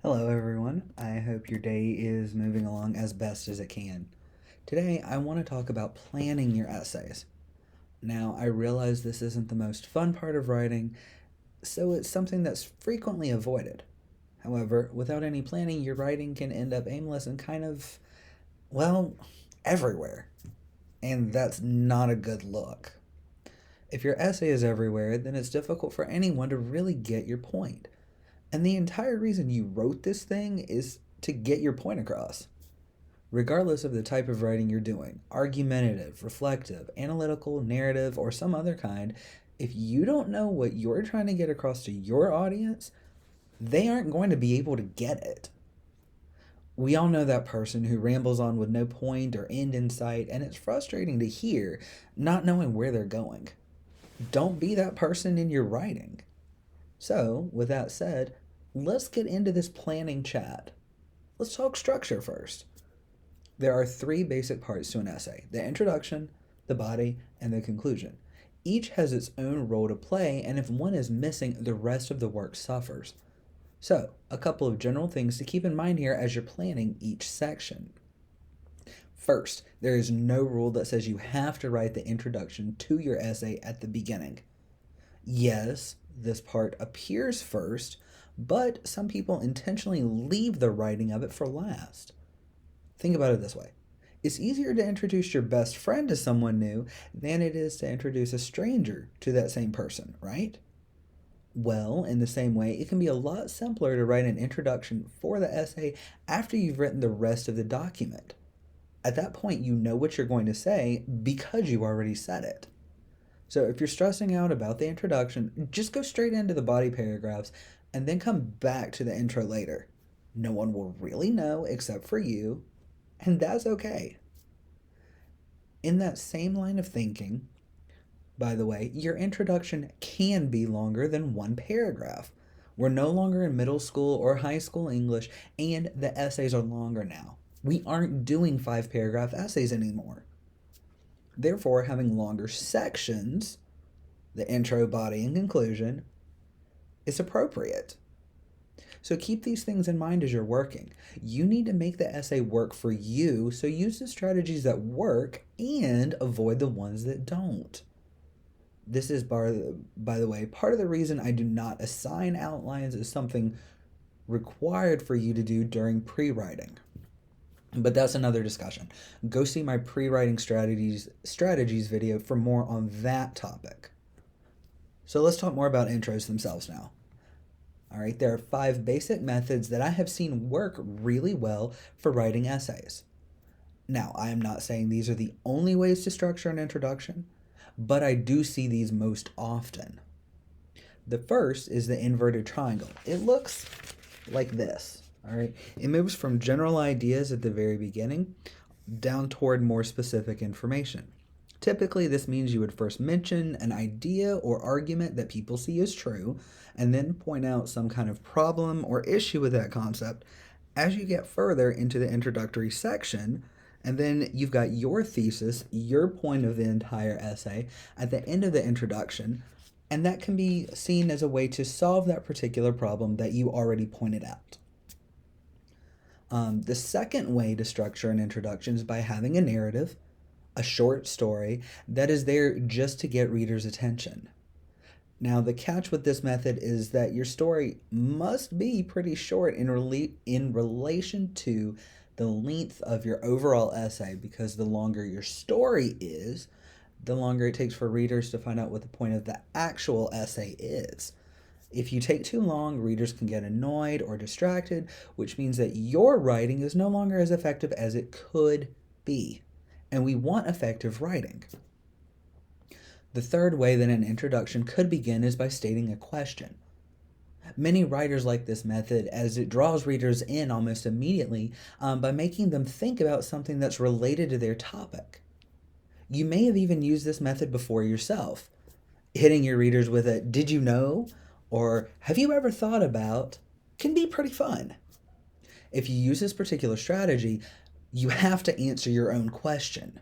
Hello, everyone. I hope your day is moving along as best as it can. Today, I want to talk about planning your essays. Now, I realize this isn't the most fun part of writing, so it's something that's frequently avoided. However, without any planning, your writing can end up aimless and kind of, well, everywhere. And that's not a good look. If your essay is everywhere, then it's difficult for anyone to really get your point. And the entire reason you wrote this thing is to get your point across. Regardless of the type of writing you're doing, argumentative, reflective, analytical, narrative, or some other kind, if you don't know what you're trying to get across to your audience, they aren't going to be able to get it. We all know that person who rambles on with no point or end in sight, and it's frustrating to hear not knowing where they're going. Don't be that person in your writing. So, with that said, let's get into this planning chat. Let's talk structure first. There are three basic parts to an essay: the introduction, the body, and the conclusion. Each has its own role to play, and if one is missing, the rest of the work suffers. So, a couple of general things to keep in mind here as you're planning each section. First, there is no rule that says you have to write the introduction to your essay at the beginning. Yes, this part appears first, but some people intentionally leave the writing of it for last. Think about it this way: it's easier to introduce your best friend to someone new than it is to introduce a stranger to that same person, right? Well, in the same way, it can be a lot simpler to write an introduction for the essay after you've written the rest of the document. At that point, you know what you're going to say because you already said it. So if you're stressing out about the introduction, just go straight into the body paragraphs and then come back to the intro later. No one will really know except for you, and that's okay. In that same line of thinking, by the way, your introduction can be longer than one paragraph. We're no longer in middle school or high school English, and the essays are longer now. We aren't doing 5 paragraph essays anymore. Therefore, having longer sections, the intro, body, and conclusion, is appropriate. So keep these things in mind as you're working. You need to make the essay work for you, so use the strategies that work and avoid the ones that don't. This is, by the way, part of the reason I do not assign outlines as something required for you to do during pre-writing. But that's another discussion. Go see my pre-writing strategies video for more on that topic. So let's talk more about intros themselves now. All right, there are 5 basic methods that I have seen work really well for writing essays. Now, I am not saying these are the only ways to structure an introduction, but I do see these most often. The first is the inverted triangle. It looks like this. All right, it moves from general ideas at the very beginning down toward more specific information. Typically, this means you would first mention an idea or argument that people see as true, and then point out some kind of problem or issue with that concept as you get further into the introductory section. And then you've got your thesis, your point of the entire essay at the end of the introduction, and that can be seen as a way to solve that particular problem that you already pointed out. The second way to structure an introduction is by having a narrative, a short story that is there just to get readers' attention. Now, the catch with this method is that your story must be pretty short in relation to the length of your overall essay, because the longer your story is, the longer it takes for readers to find out what the point of the actual essay is. If you take too long, readers can get annoyed or distracted, which means that your writing is no longer as effective as it could be. And we want effective writing. The third way that an introduction could begin is by stating a question. Many writers like this method as it draws readers in almost immediately by making them think about something that's related to their topic. You may have even used this method before yourself, hitting your readers with a "did you know?" or "have you ever thought about?" can be pretty fun. If you use this particular strategy, you have to answer your own question.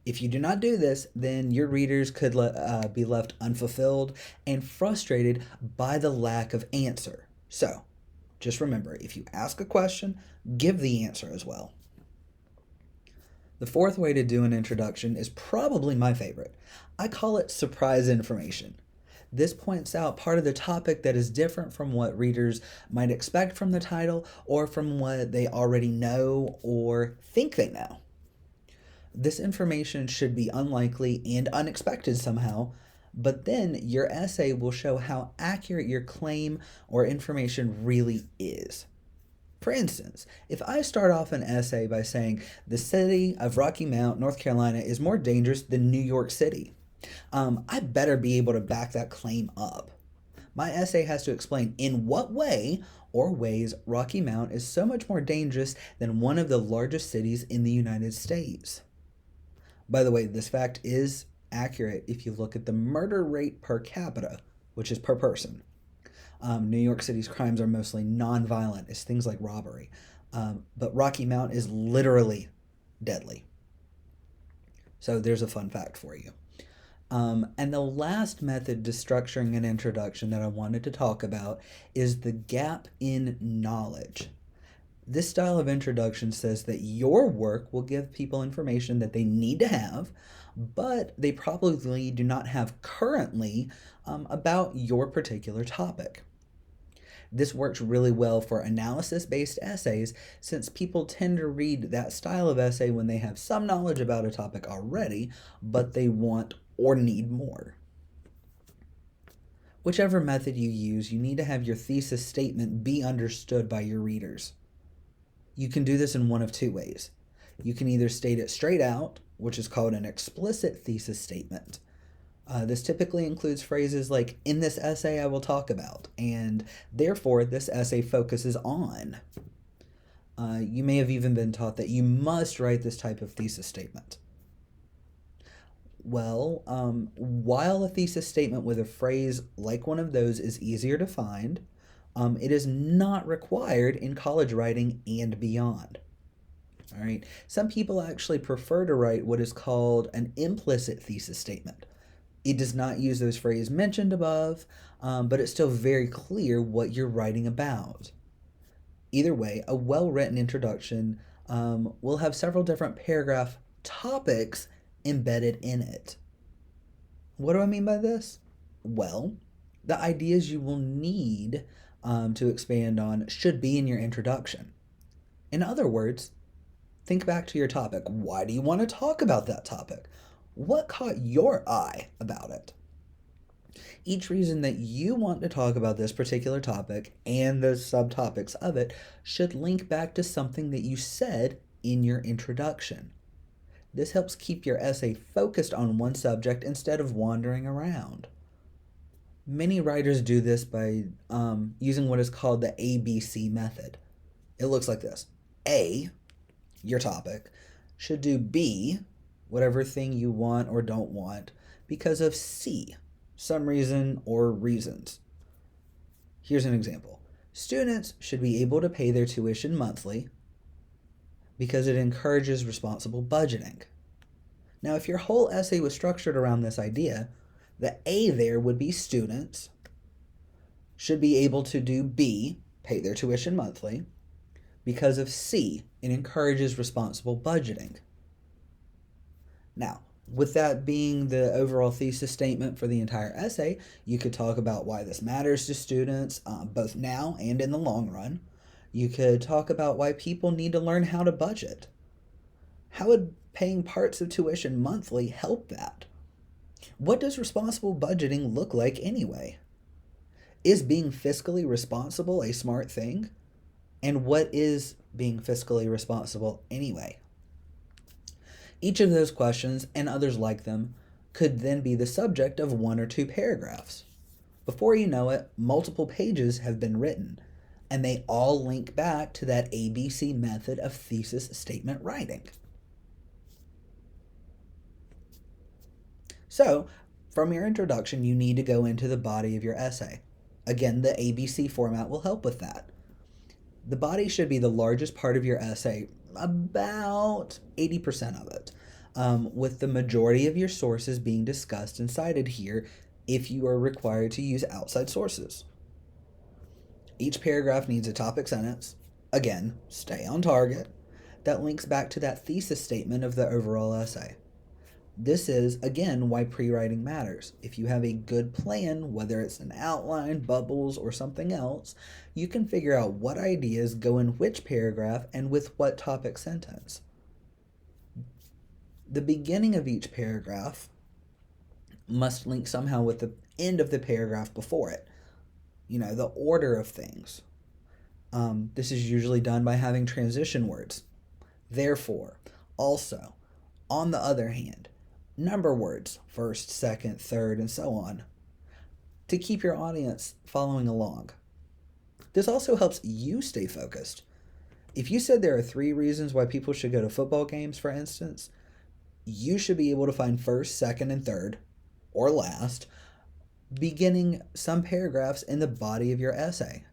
If you do not do this, then your readers could be left unfulfilled and frustrated by the lack of answer. So, Just remember, if you ask a question, give the answer as well. The fourth way to do an introduction is probably my favorite. I call it surprise information. This points out part of the topic that is different from what readers might expect from the title or from what they already know or think they know. This information should be unlikely and unexpected somehow, but then your essay will show how accurate your claim or information really is. For instance, if I start off an essay by saying the city of Rocky Mount, North Carolina is more dangerous than New York City, I better be able to back that claim up. My essay has to explain in what way or ways Rocky Mount is so much more dangerous than one of the largest cities in the United States. By the way, this fact is accurate if you look at the murder rate per capita, which is per person. New York City's crimes are mostly non-violent. It's things like robbery. But Rocky Mount is literally deadly. So there's a fun fact for you. And the last method to structuring an introduction that I wanted to talk about is the gap in knowledge. This style of introduction says that your work will give people information that they need to have, but they probably do not have currently about your particular topic. This works really well for analysis-based essays since people tend to read that style of essay when they have some knowledge about a topic already, but they want or need more. Whichever method you use, you need to have your thesis statement be understood by your readers. You can do this in one of two ways. You can either state it straight out, which is called an explicit thesis statement. This typically includes phrases like, in this essay I will talk about, and therefore this essay focuses on. You may have even been taught that you must write this type of thesis statement. Well, while a thesis statement with a phrase like one of those is easier to find, it is not required in college writing and beyond. All right. Some people actually prefer to write what is called an implicit thesis statement. It does not use those phrases mentioned above, but it's still very clear what you're writing about. Either way, a well-written introduction will have several different paragraph topics embedded in it. What do I mean by this? Well, the ideas you will need to expand on should be in your introduction. In other words, think back to your topic. Why do you want to talk about that topic? What caught your eye about it? Each reason that you want to talk about this particular topic and the subtopics of it should link back to something that you said in your introduction. This helps keep your essay focused on one subject instead of wandering around. Many writers do this by using what is called the ABC method. It looks like this. A, your topic, should do B, whatever thing you want or don't want, because of C, some reason or reasons. Here's an example. Students should be able to pay their tuition monthly because it encourages responsible budgeting. Now, if your whole essay was structured around this idea, the A there would be students should be able to do B, pay their tuition monthly, because of C, it encourages responsible budgeting. Now, with that being the overall thesis statement for the entire essay, you could talk about why this matters to students, both now and in the long run. You could talk about why people need to learn how to budget. How would paying parts of tuition monthly help that? What does responsible budgeting look like anyway? Is being fiscally responsible a smart thing? And what is being fiscally responsible anyway? Each of those questions, and others like them, could then be the subject of one or two paragraphs. Before you know it, multiple pages have been written, and they all link back to that ABC method of thesis statement writing. So, from your introduction, you need to go into the body of your essay. Again, the ABC format will help with that. The body should be the largest part of your essay, about 80% of it, with the majority of your sources being discussed and cited here if you are required to use outside sources. Each paragraph needs a topic sentence. Again, stay on target. That links back to that thesis statement of the overall essay. This is, again, why pre-writing matters. If you have a good plan, whether it's an outline, bubbles, or something else, you can figure out what ideas go in which paragraph and with what topic sentence. The beginning of each paragraph must link somehow with the end of the paragraph before it. The order of things. This is usually done by having transition words. Therefore, also, on the other hand, number words, first, second, third, and so on, to keep your audience following along. This also helps you stay focused. If you said there are 3 reasons why people should go to football games, for instance, you should be able to find first, second, and third, or last, beginning some paragraphs in the body of your essay.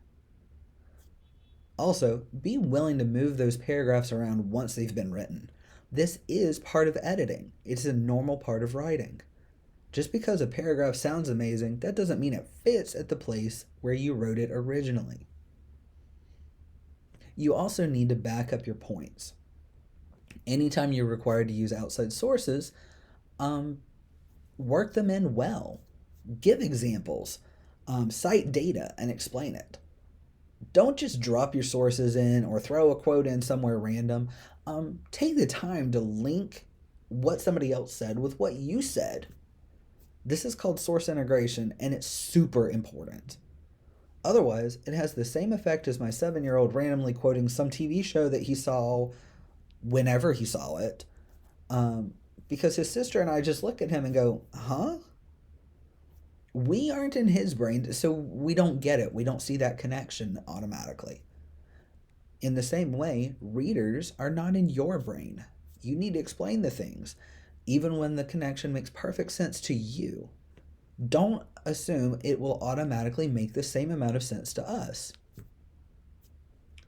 Also, be willing to move those paragraphs around once they've been written. This is part of editing. It's a normal part of writing. Just because a paragraph sounds amazing, that doesn't mean it fits at the place where you wrote it originally. You also need to back up your points. Anytime you're required to use outside sources, work them in well. Give examples, cite data, and explain it. Don't just drop your sources in or throw a quote in somewhere random. Take the time to link what somebody else said with what you said. This is called source integration, and it's super important. Otherwise, it has the same effect as my 7-year-old randomly quoting some TV show that he saw whenever he saw it, because his sister and I just look at him and go, huh? We aren't in his brain, so we don't get it. We don't see that connection automatically. In the same way, readers are not in your brain. You need to explain the things, even when the connection makes perfect sense to you. Don't assume it will automatically make the same amount of sense to us.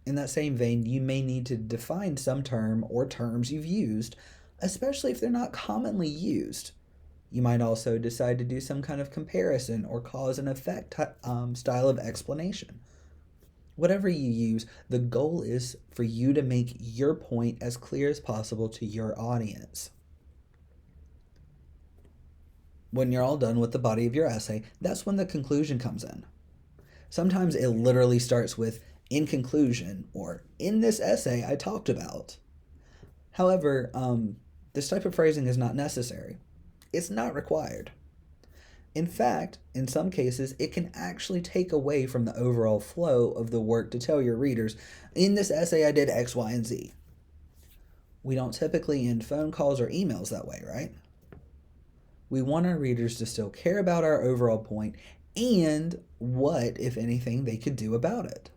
In that same vein, you may need to define some term or terms you've used, especially if they're not commonly used. You might also decide to do some kind of comparison or cause and effect style of explanation. Whatever you use, the goal is for you to make your point as clear as possible to your audience. When you're all done with the body of your essay, that's when the conclusion comes in. Sometimes it literally starts with, in conclusion, or in this essay I talked about. However, this type of phrasing is not necessary. It's not required. In fact, in some cases, it can actually take away from the overall flow of the work to tell your readers, in this essay I did X, Y, and Z. We don't typically end phone calls or emails that way, right? We want our readers to still care about our overall point and what, if anything, they could do about it.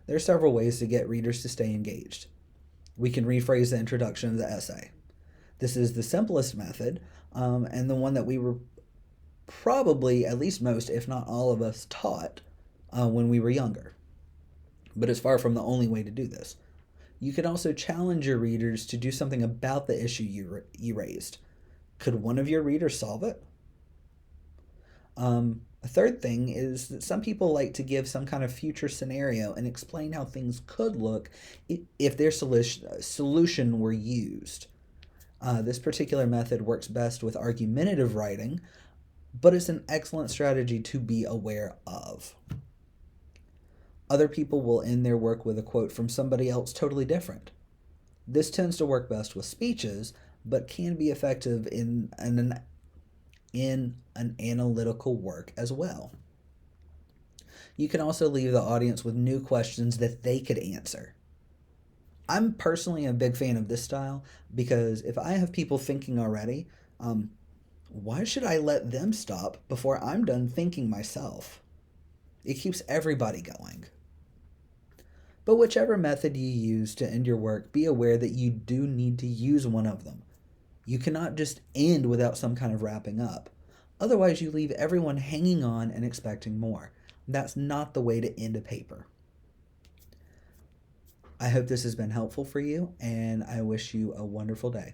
There are several ways to get readers to stay engaged. We can rephrase the introduction of the essay. This is the simplest method, and the one that we were probably, at least most, if not all of us, taught when we were younger. But it's far from the only way to do this. You can also challenge your readers to do something about the issue you raised. Could one of your readers solve it? A third thing is that some people like to give some kind of future scenario and explain how things could look if their solution were used. This particular method works best with argumentative writing, but it's an excellent strategy to be aware of. Other people will end their work with a quote from somebody else totally different. This tends to work best with speeches, but can be effective in an analytical work as well. You can also leave the audience with new questions that they could answer. I'm personally a big fan of this style because if I have people thinking already, why should I let them stop before I'm done thinking myself? It keeps everybody going. But whichever method you use to end your work, be aware that you do need to use one of them. You cannot just end without some kind of wrapping up. Otherwise, you leave everyone hanging on and expecting more. That's not the way to end a paper. I hope this has been helpful for you, and I wish you a wonderful day.